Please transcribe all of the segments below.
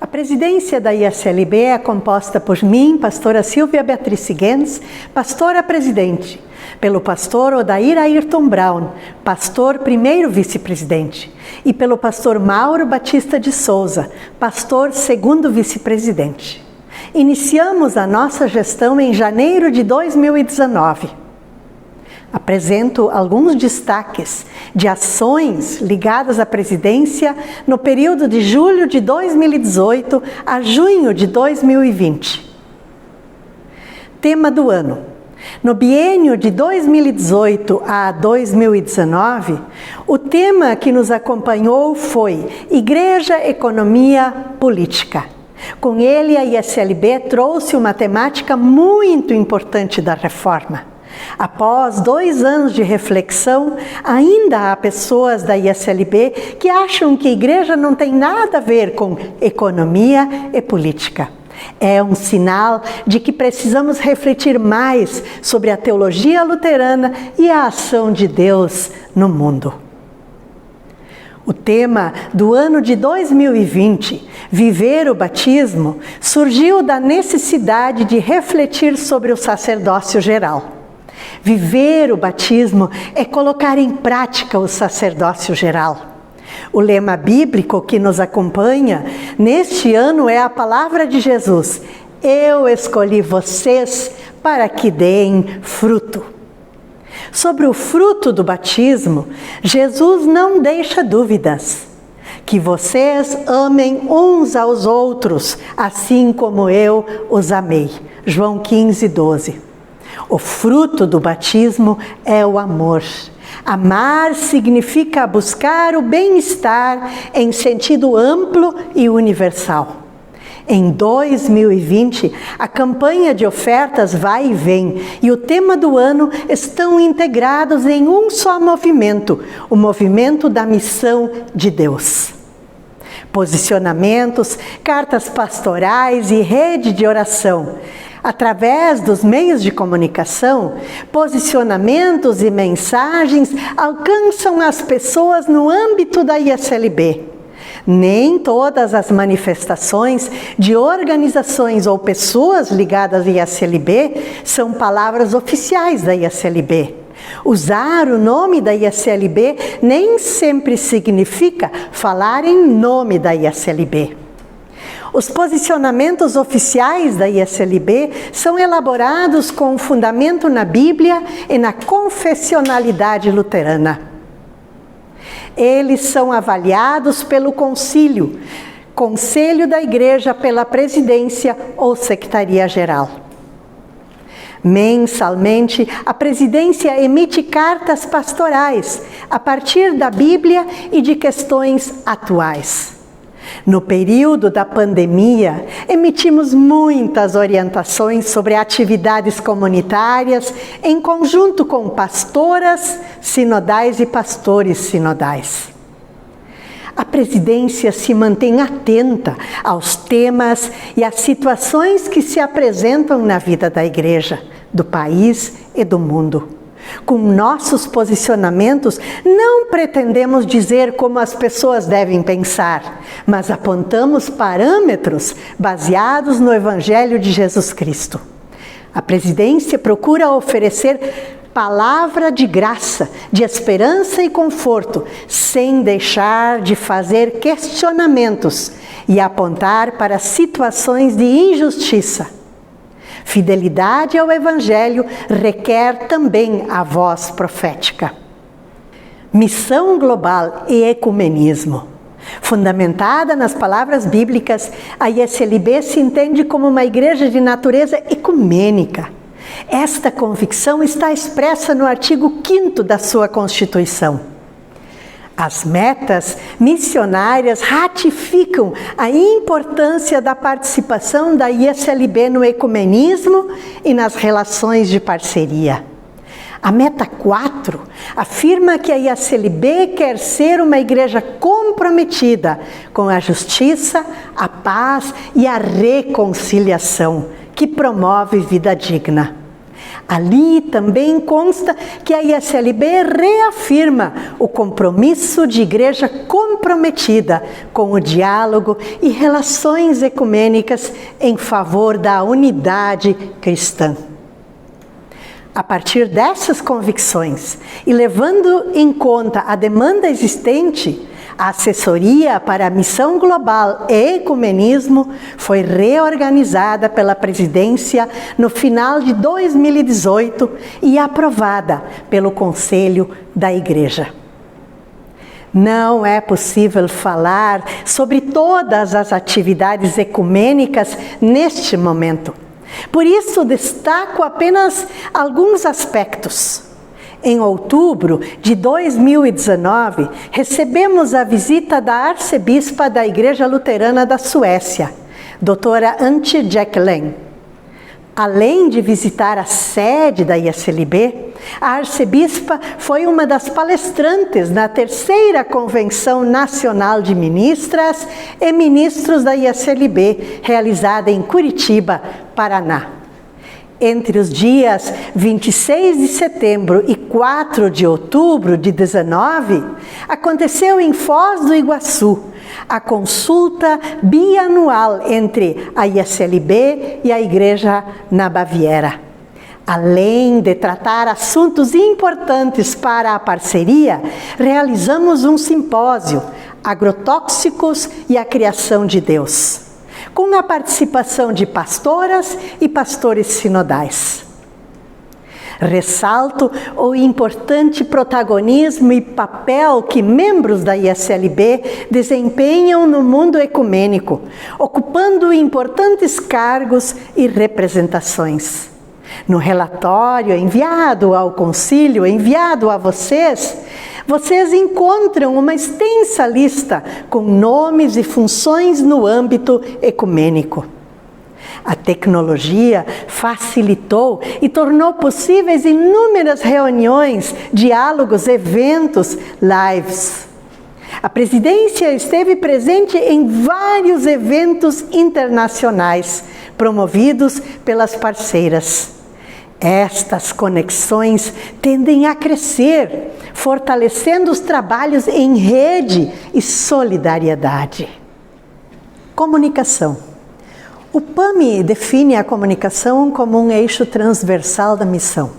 presidência da ISLB é composta por mim, pastora Silvia Beatriz Siguens, pastora presidente, pelo pastor Odair Ayrton Brown, pastor primeiro vice-presidente, e pelo pastor Mauro Batista de Souza, pastor segundo vice-presidente. Iniciamos a nossa gestão em janeiro de 2019. Apresento alguns destaques de ações ligadas à presidência no período de julho de 2018 a junho de 2020. Tema do ano. No biênio de 2018 a 2019, o tema que nos acompanhou foi Igreja, Economia, Política. Com ele, a ISLB trouxe uma temática muito importante da reforma. Após 2 anos de reflexão, ainda há pessoas da ISLB que acham que a igreja não tem nada a ver com economia e política. É um sinal de que precisamos refletir mais sobre a teologia luterana e a ação de Deus no mundo. O tema do ano de 2020, Viver o Batismo, surgiu da necessidade de refletir sobre o sacerdócio geral. Viver o batismo é colocar em prática o sacerdócio geral. O lema bíblico que nos acompanha neste ano é a palavra de Jesus: Eu escolhi vocês para que deem fruto. Sobre o fruto do batismo, Jesus não deixa dúvidas. Que vocês amem uns aos outros, assim como eu os amei. João 15:12. O fruto do batismo é o amor. Amar significa buscar o bem-estar em sentido amplo e universal. Em 2020, a campanha de ofertas Vai e Vem e o tema do ano estão integrados em um só movimento, o movimento da missão de Deus. Posicionamentos, cartas pastorais e rede de oração. Através dos meios de comunicação, posicionamentos e mensagens alcançam as pessoas no âmbito da ISLB. Nem todas as manifestações de organizações ou pessoas ligadas à ISLB são palavras oficiais da ISLB. Usar o nome da ISLB nem sempre significa falar em nome da ISLB. Os posicionamentos oficiais da ISLB são elaborados com fundamento na Bíblia e na confessionalidade luterana. Eles são avaliados pelo concílio, Conselho da Igreja pela Presidência ou Secretaria Geral. Mensalmente, a presidência emite cartas pastorais a partir da Bíblia e de questões atuais. No período da pandemia, emitimos muitas orientações sobre atividades comunitárias em conjunto com pastoras sinodais e pastores sinodais. A presidência se mantém atenta aos temas e às situações que se apresentam na vida da igreja, do país e do mundo. Com nossos posicionamentos, não pretendemos dizer como as pessoas devem pensar, mas apontamos parâmetros baseados no Evangelho de Jesus Cristo. A presidência procura oferecer palavra de graça, de esperança e conforto, sem deixar de fazer questionamentos e apontar para situações de injustiça. Fidelidade ao Evangelho requer também a voz profética. Missão global e ecumenismo. Fundamentada nas palavras bíblicas, a ISLB se entende como uma igreja de natureza ecumênica. Esta convicção está expressa no artigo 5º da sua Constituição. As metas missionárias ratificam a importância da participação da ISLB no ecumenismo e nas relações de parceria. A meta 4 afirma que a ISLB quer ser uma igreja comprometida com a justiça, a paz e a reconciliação, que promove vida digna. Ali também consta que a ISLB reafirma o compromisso de igreja comprometida com o diálogo e relações ecumênicas em favor da unidade cristã. A partir dessas convicções e levando em conta a demanda existente, a Assessoria para a Missão Global e Ecumenismo foi reorganizada pela presidência no final de 2018 e aprovada pelo Conselho da Igreja. Não é possível falar sobre todas as atividades ecumênicas neste momento. Por isso, destaco apenas alguns aspectos. Em outubro de 2019, recebemos a visita da arcebispa da Igreja Luterana da Suécia, doutora Antje Jacqueline. Além de visitar a sede da ISLB, a arcebispa foi uma das palestrantes na 3ª Convenção Nacional de Ministras e Ministros da ISLB, realizada em Curitiba, Paraná. Entre os dias 26 de setembro e 4 de outubro de 2019, aconteceu em Foz do Iguaçu a consulta bianual entre a ISLB e a Igreja na Baviera. Além de tratar assuntos importantes para a parceria, realizamos um simpósio, Agrotóxicos e a Criação de Deus, com a participação de pastoras e pastores sinodais. Ressalto o importante protagonismo e papel que membros da ISLB desempenham no mundo ecumênico, ocupando importantes cargos e representações. No relatório enviado ao concílio, enviado a vocês encontram uma extensa lista com nomes e funções no âmbito ecumênico. A tecnologia facilitou e tornou possíveis inúmeras reuniões, diálogos, eventos, lives. A presidência esteve presente em vários eventos internacionais, promovidos pelas parceiras. Estas conexões tendem a crescer, fortalecendo os trabalhos em rede e solidariedade. Comunicação. O PAMI define a comunicação como um eixo transversal da missão.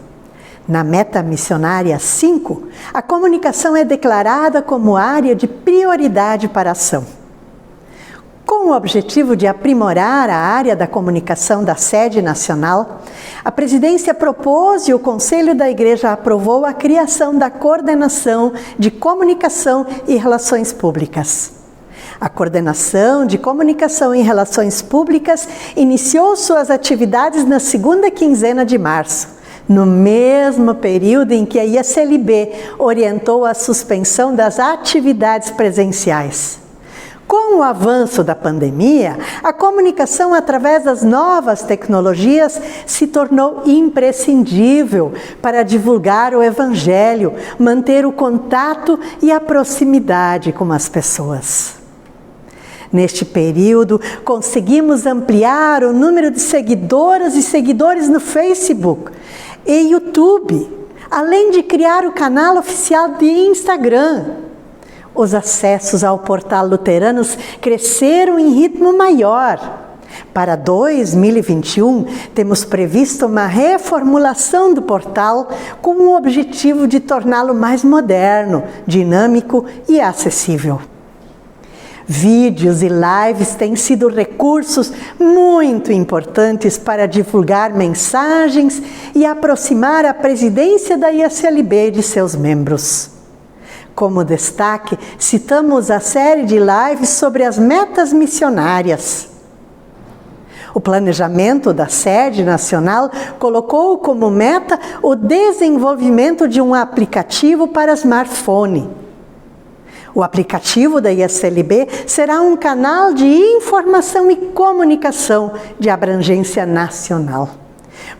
Na Meta Missionária 5, a comunicação é declarada como área de prioridade para a ação. Com o objetivo de aprimorar a área da comunicação da sede nacional, a presidência propôs e o Conselho da Igreja aprovou a criação da Coordenação de Comunicação e Relações Públicas. A Coordenação de Comunicação e Relações Públicas iniciou suas atividades na 2ª quinzena de março, no mesmo período em que a ISLB orientou a suspensão das atividades presenciais. Com o avanço da pandemia, a comunicação através das novas tecnologias se tornou imprescindível para divulgar o Evangelho, manter o contato e a proximidade com as pessoas. Neste período, conseguimos ampliar o número de seguidoras e seguidores no Facebook e YouTube, além de criar o canal oficial de Instagram. Os acessos ao portal Luteranos cresceram em ritmo maior. Para 2021, temos previsto uma reformulação do portal com o objetivo de torná-lo mais moderno, dinâmico e acessível. Vídeos e lives têm sido recursos muito importantes para divulgar mensagens e aproximar a presidência da ISLB de seus membros. Como destaque, citamos a série de lives sobre as metas missionárias. O planejamento da sede nacional colocou como meta o desenvolvimento de um aplicativo para smartphone. O aplicativo da ISLB será um canal de informação e comunicação de abrangência nacional,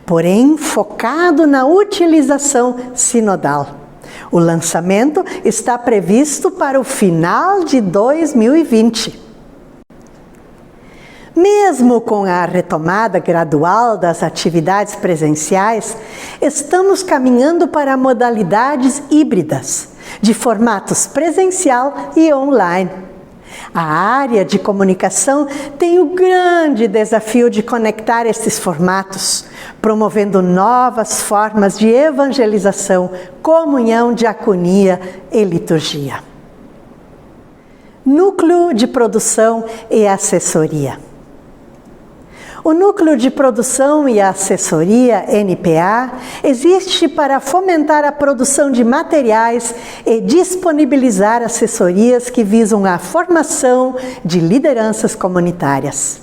porém focado na utilização sinodal. O lançamento está previsto para o final de 2020. Mesmo com a retomada gradual das atividades presenciais, estamos caminhando para modalidades híbridas, de formatos presencial e online. A área de comunicação tem o grande desafio de conectar esses formatos, promovendo novas formas de evangelização, comunhão, diaconia e liturgia. Núcleo de Produção e Assessoria. O Núcleo de Produção e Assessoria, NPA, existe para fomentar a produção de materiais e disponibilizar assessorias que visam a formação de lideranças comunitárias.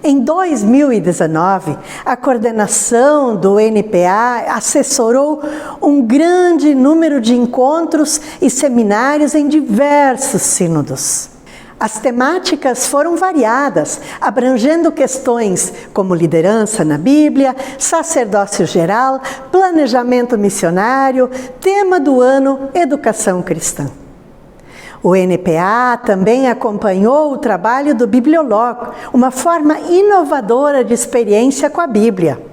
Em 2019, a coordenação do NPA assessorou um grande número de encontros e seminários em diversos sínodos. As temáticas foram variadas, abrangendo questões como liderança na Bíblia, sacerdócio geral, planejamento missionário, tema do ano, educação cristã. O NPA também acompanhou o trabalho do Biblioloco, uma forma inovadora de experiência com a Bíblia.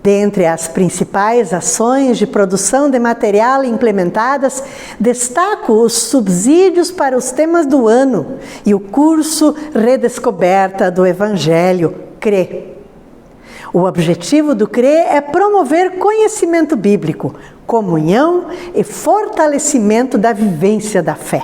Dentre as principais ações de produção de material implementadas, destaco os subsídios para os temas do ano e o curso Redescoberta do Evangelho, CRE. O objetivo do CRE é promover conhecimento bíblico, comunhão e fortalecimento da vivência da fé.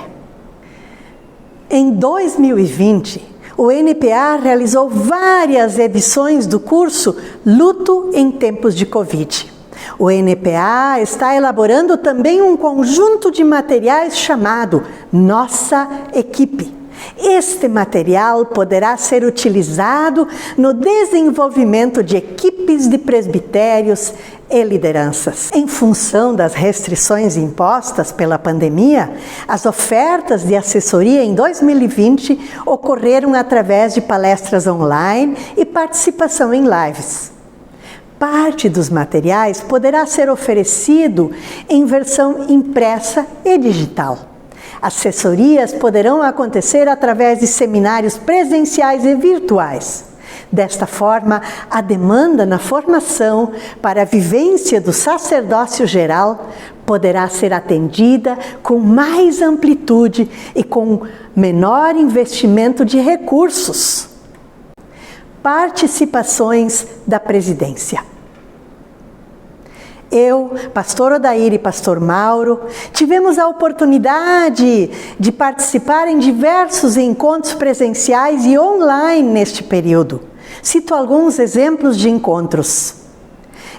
Em 2020, o NPA realizou várias edições do curso Luto em Tempos de Covid. O NPA está elaborando também um conjunto de materiais chamado Nossa Equipe. Este material poderá ser utilizado no desenvolvimento de equipes de presbitérios e lideranças. Em função das restrições impostas pela pandemia, as ofertas de assessoria em 2020 ocorreram através de palestras online e participação em lives. Parte dos materiais poderá ser oferecido em versão impressa e digital. Assessorias poderão acontecer através de seminários presenciais e virtuais. Desta forma, a demanda na formação para a vivência do sacerdócio geral poderá ser atendida com mais amplitude e com menor investimento de recursos. Participações da presidência. Eu, pastor Odair e pastor Mauro, tivemos a oportunidade de participar em diversos encontros presenciais e online neste período. Cito alguns exemplos de encontros.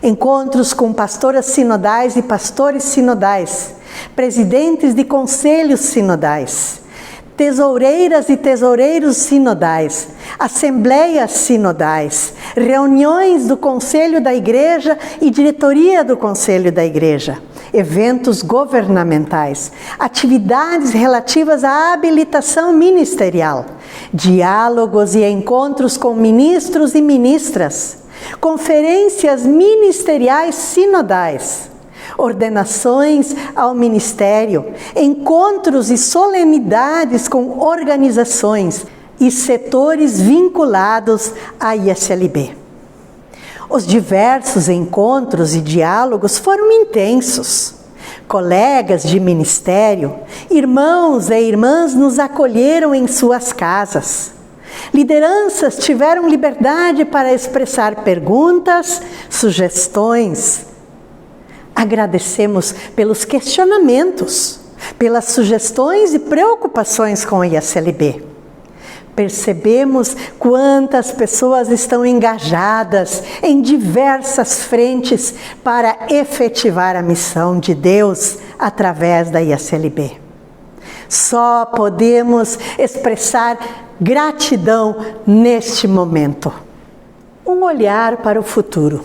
Encontros com pastoras sinodais e pastores sinodais, presidentes de conselhos sinodais, tesoureiras e tesoureiros sinodais, assembleias sinodais, reuniões do Conselho da Igreja e diretoria do Conselho da Igreja, eventos governamentais, atividades relativas à habilitação ministerial, diálogos e encontros com ministros e ministras, conferências ministeriais sinodais, ordenações ao ministério, encontros e solenidades com organizações e setores vinculados à ISLB. Os diversos encontros e diálogos foram intensos. Colegas de ministério, irmãos e irmãs nos acolheram em suas casas. Lideranças tiveram liberdade para expressar perguntas, sugestões. Agradecemos pelos questionamentos, pelas sugestões e preocupações com a ISLB. Percebemos quantas pessoas estão engajadas em diversas frentes para efetivar a missão de Deus através da ISLB. Só podemos expressar gratidão neste momento. Um olhar para o futuro.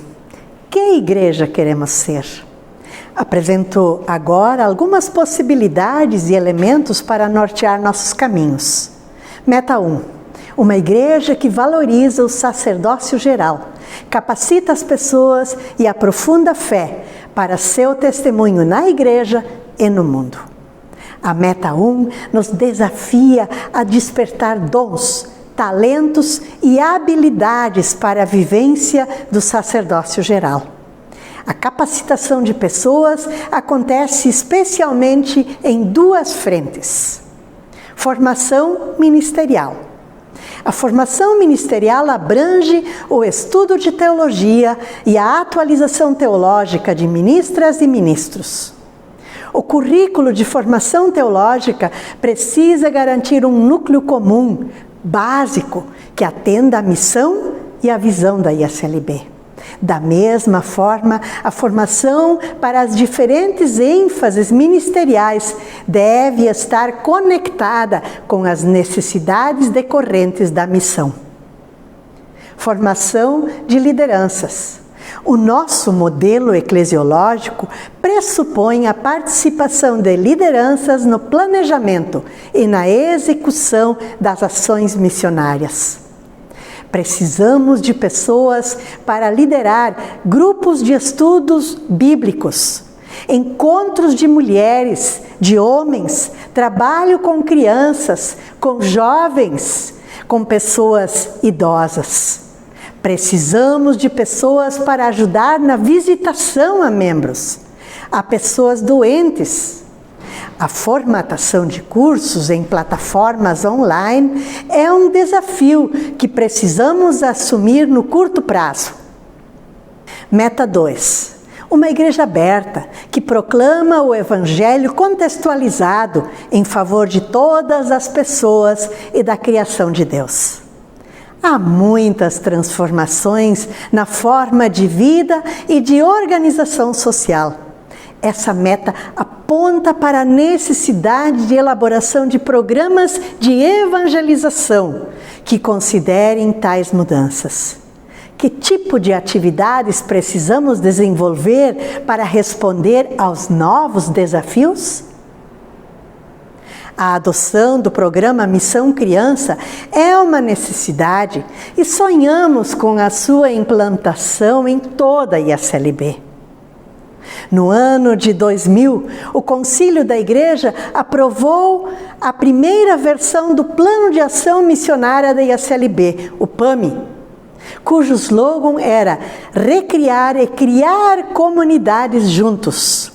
Que igreja queremos ser? Apresento agora algumas possibilidades e elementos para nortear nossos caminhos. Meta 1. Uma igreja que valoriza o sacerdócio geral, capacita as pessoas e aprofunda a fé para seu testemunho na igreja e no mundo. A meta 1 nos desafia a despertar dons, talentos e habilidades para a vivência do sacerdócio geral. A capacitação de pessoas acontece especialmente em duas frentes. Formação ministerial. A formação ministerial abrange o estudo de teologia e a atualização teológica de ministras e ministros. O currículo de formação teológica precisa garantir um núcleo comum, básico, que atenda à missão e à visão da ISLB. Da mesma forma, a formação para as diferentes ênfases ministeriais deve estar conectada com as necessidades decorrentes da missão. Formação de lideranças. O nosso modelo eclesiológico pressupõe a participação de lideranças no planejamento e na execução das ações missionárias. Precisamos de pessoas para liderar grupos de estudos bíblicos, encontros de mulheres, de homens, trabalho com crianças, com jovens, com pessoas idosas. Precisamos de pessoas para ajudar na visitação a membros, a pessoas doentes. A formatação de cursos em plataformas online é um desafio que precisamos assumir no curto prazo. Meta 2. Uma igreja aberta, que proclama o Evangelho contextualizado em favor de todas as pessoas e da criação de Deus. Há muitas transformações na forma de vida e de organização social. Essa meta aponta para a necessidade de elaboração de programas de evangelização que considerem tais mudanças. Que tipo de atividades precisamos desenvolver para responder aos novos desafios? A adoção do programa Missão Criança é uma necessidade e sonhamos com a sua implantação em toda a ISLB. No ano de 2000, o Concílio da Igreja aprovou a primeira versão do Plano de Ação Missionária da ISLB, o PAMI, cujo slogan era recriar e criar comunidades juntos.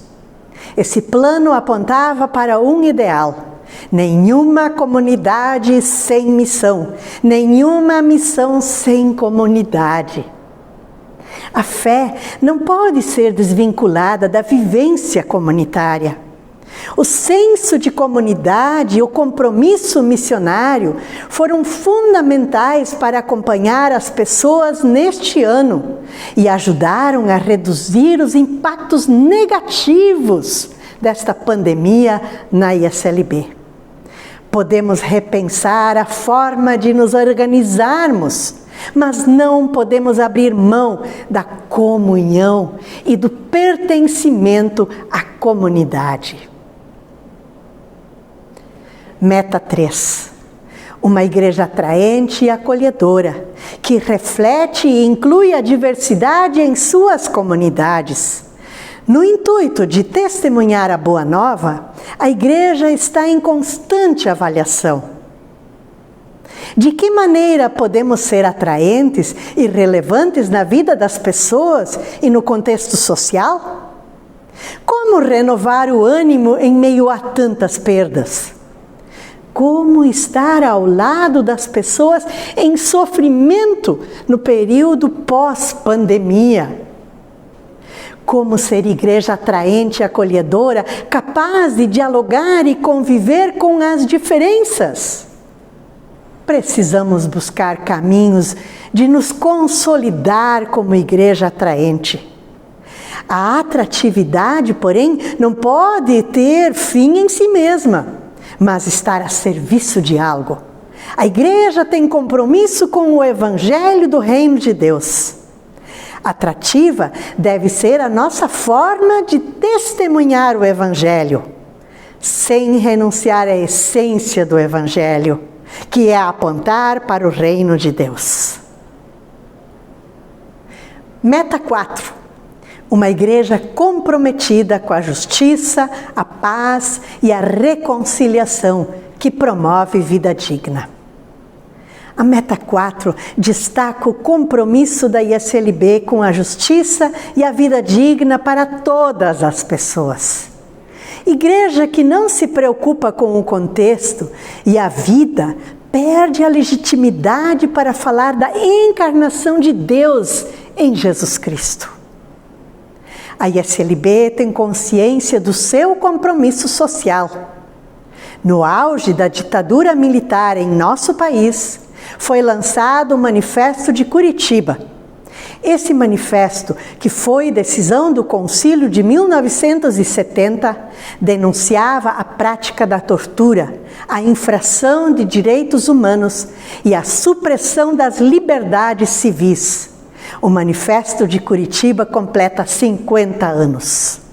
Esse plano apontava para um ideal: nenhuma comunidade sem missão, nenhuma missão sem comunidade. A fé não pode ser desvinculada da vivência comunitária. O senso de comunidade e o compromisso missionário foram fundamentais para acompanhar as pessoas neste ano e ajudaram a reduzir os impactos negativos desta pandemia na ISLB. Podemos repensar a forma de nos organizarmos, mas não podemos abrir mão da comunhão e do pertencimento à comunidade. Meta 3. Uma igreja atraente e acolhedora, que reflete e inclui a diversidade em suas comunidades. No intuito de testemunhar a Boa Nova, a igreja está em constante avaliação. De que maneira podemos ser atraentes e relevantes na vida das pessoas e no contexto social? Como renovar o ânimo em meio a tantas perdas? Como estar ao lado das pessoas em sofrimento no período pós-pandemia? Como ser igreja atraente e acolhedora, capaz de dialogar e conviver com as diferenças? Precisamos buscar caminhos de nos consolidar como igreja atraente. A atratividade, porém, não pode ter fim em si mesma, mas estar a serviço de algo. A igreja tem compromisso com o Evangelho do Reino de Deus. Atrativa deve ser a nossa forma de testemunhar o Evangelho, sem renunciar à essência do Evangelho, que é apontar para o reino de Deus. Meta 4. Uma igreja comprometida com a justiça, a paz e a reconciliação, que promove vida digna. A meta 4 destaca o compromisso da ISLB com a justiça e a vida digna para todas as pessoas. Igreja que não se preocupa com o contexto e a vida perde a legitimidade para falar da encarnação de Deus em Jesus Cristo. A ISLB tem consciência do seu compromisso social. No auge da ditadura militar em nosso país, foi lançado o Manifesto de Curitiba. Esse manifesto, que foi decisão do Concílio de 1970, denunciava a prática da tortura, a infração de direitos humanos e a supressão das liberdades civis. O Manifesto de Curitiba completa 50 anos.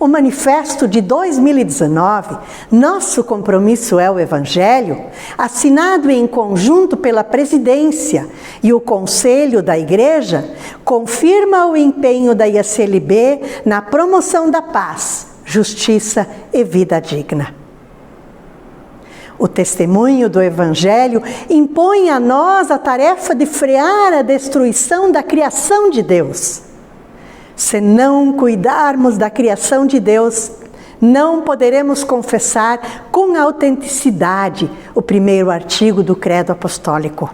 O Manifesto de 2019, Nosso Compromisso é o Evangelho, assinado em conjunto pela Presidência e o Conselho da Igreja, confirma o empenho da ISLB na promoção da paz, justiça e vida digna. O testemunho do Evangelho impõe a nós a tarefa de frear a destruição da criação de Deus. Se não cuidarmos da criação de Deus, não poderemos confessar com autenticidade o primeiro artigo do Credo Apostólico.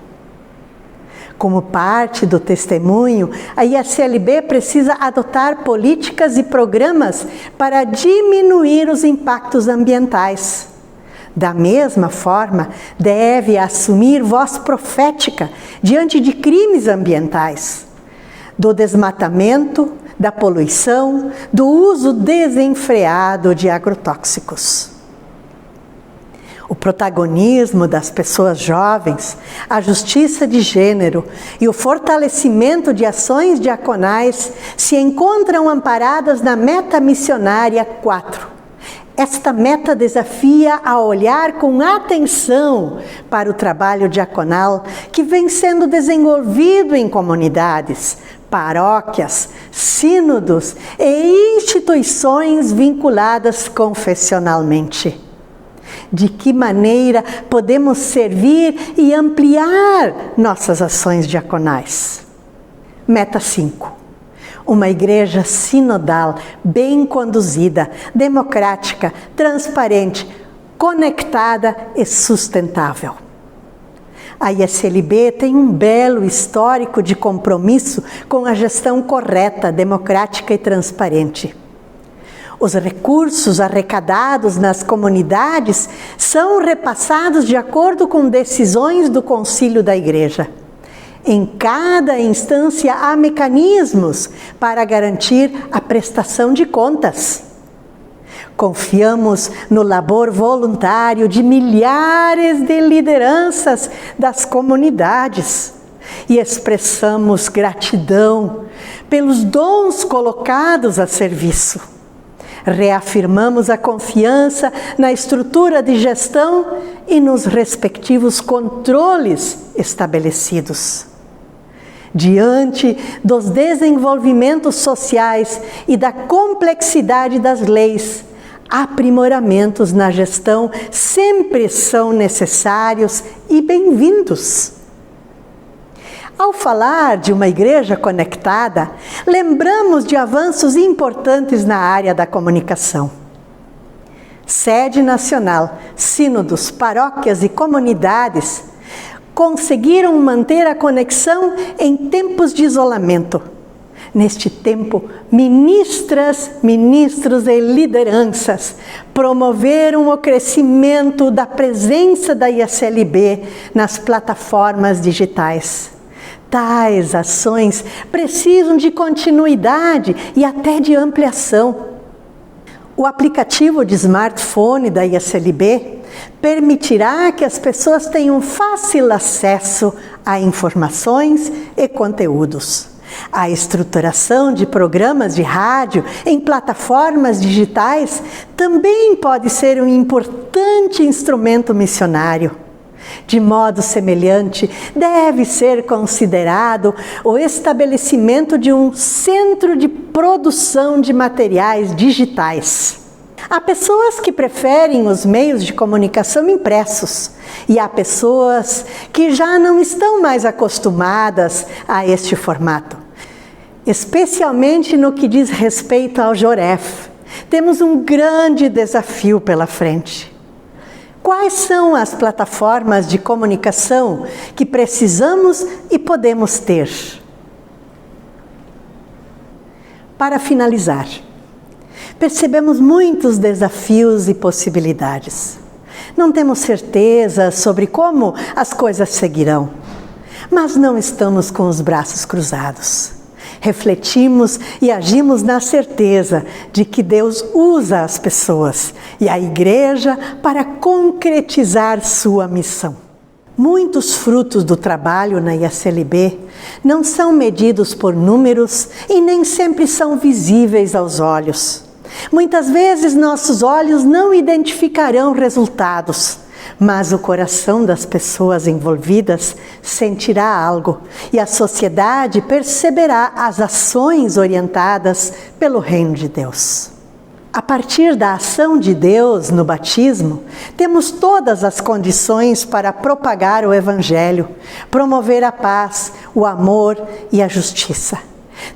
Como parte do testemunho, a ISLB precisa adotar políticas e programas para diminuir os impactos ambientais. Da mesma forma, deve assumir voz profética diante de crimes ambientais, do desmatamento, da poluição, do uso desenfreado de agrotóxicos. O protagonismo das pessoas jovens, a justiça de gênero e o fortalecimento de ações diaconais se encontram amparadas na meta missionária 4. Esta meta desafia a olhar com atenção para o trabalho diaconal que vem sendo desenvolvido em comunidades, paróquias, sínodos e instituições vinculadas confessionalmente. De que maneira podemos servir e ampliar nossas ações diaconais? Meta 5. Uma igreja sinodal, bem conduzida, democrática, transparente, conectada e sustentável. A ISLB tem um belo histórico de compromisso com a gestão correta, democrática e transparente. Os recursos arrecadados nas comunidades são repassados de acordo com decisões do Concílio da Igreja. Em cada instância há mecanismos para garantir a prestação de contas. Confiamos no labor voluntário de milhares de lideranças das comunidades e expressamos gratidão pelos dons colocados a serviço. Reafirmamos a confiança na estrutura de gestão e nos respectivos controles estabelecidos. Diante dos desenvolvimentos sociais e da complexidade das leis, aprimoramentos na gestão sempre são necessários e bem-vindos. Ao falar de uma igreja conectada, lembramos de avanços importantes na área da comunicação. Sede nacional, sínodos, paróquias e comunidades conseguiram manter a conexão em tempos de isolamento. Neste tempo, ministras, ministros e lideranças promoveram o crescimento da presença da ISLB nas plataformas digitais. Tais ações precisam de continuidade e até de ampliação. O aplicativo de smartphone da ISLB permitirá que as pessoas tenham fácil acesso a informações e conteúdos. A estruturação de programas de rádio em plataformas digitais também pode ser um importante instrumento missionário. De modo semelhante, deve ser considerado o estabelecimento de um centro de produção de materiais digitais. Há pessoas que preferem os meios de comunicação impressos e há pessoas que já não estão mais acostumadas a este formato. Especialmente no que diz respeito ao Joref, temos um grande desafio pela frente. Quais são as plataformas de comunicação que precisamos e podemos ter? Para finalizar, percebemos muitos desafios e possibilidades. Não temos certeza sobre como as coisas seguirão, mas não estamos com os braços cruzados. Refletimos e agimos na certeza de que Deus usa as pessoas e a igreja para concretizar sua missão. Muitos frutos do trabalho na IACLB não são medidos por números e nem sempre são visíveis aos olhos. Muitas vezes nossos olhos não identificarão resultados, mas o coração das pessoas envolvidas sentirá algo e a sociedade perceberá as ações orientadas pelo reino de Deus. A partir da ação de Deus no batismo, temos todas as condições para propagar o Evangelho, promover a paz, o amor e a justiça.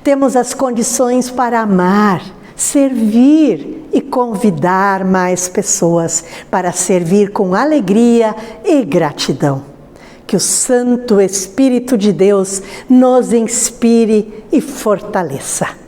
Temos as condições para amar, servir e convidar mais pessoas para servir com alegria e gratidão. Que o Santo Espírito de Deus nos inspire e fortaleça.